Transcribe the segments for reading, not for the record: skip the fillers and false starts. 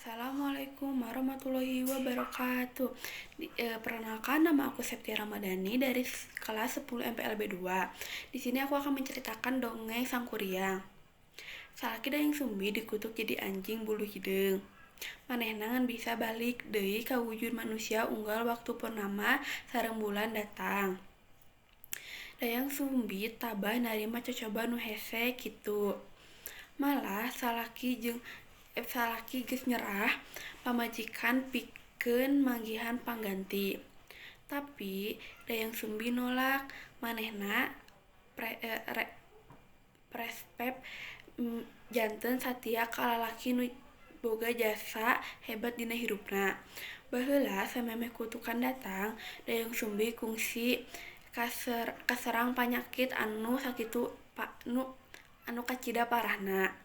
Assalamualaikum warahmatullahi wabarakatuh. Perkenalkan, nama aku Septia Ramadhani dari kelas 10 MPLB 2. Di sini aku akan menceritakan dongeng Sang Kuryang. Salaki daeng sumbi dikutuk jadi anjing bulu hideung. Manehna ngan bisa balik deui ka wujud manusia unggal waktu purnama sareng bulan datang. Dayang sumbi tabah narima cocoba nu hese kitu. Malah salaki geus nyerah, pamajikan pikeun manggihan pangganti. Tapi Dayang Sumbi nolak, manehna respek janten satia ka lalaki nu boga jasa hebat dina hirupna. Baheula samemeh kutukan datang, Dayang Sumbi kungsi kaserang panyakit anu sakitu anu kacida parahna.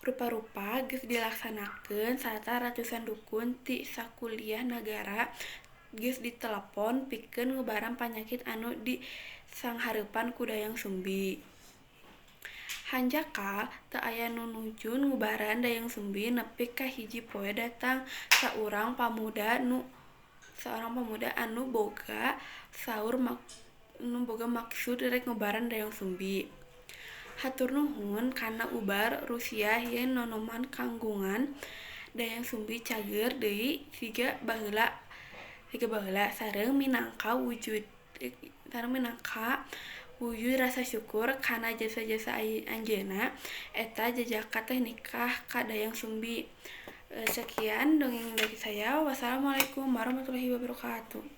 Rupa-rupa geus dilaksanakeun sarta ratusan dukun ti sakuliah nagara geus ditelepon pikeun ngubaran panyakit anu disanghareupan ku Dayang Sumbi. Hanjakal teu aya nu nuju ngubaran Dayang Sumbi nepi ka hiji poe datang saurang pamuda anu boga maksud rek ngubaran Dayang Sumbi. Hatur nuhun kana ubar Rusia yen nonoman kanggungan Dayang Sumbi cager deui siga baheula sareng minangka wujud rasa syukur kana jasa-jasa anjeunna eta jajaka teh nikah ka Dayang Sumbi. Sekian dongeng dari saya. Wassalamualaikum warahmatullahi wabarakatuh.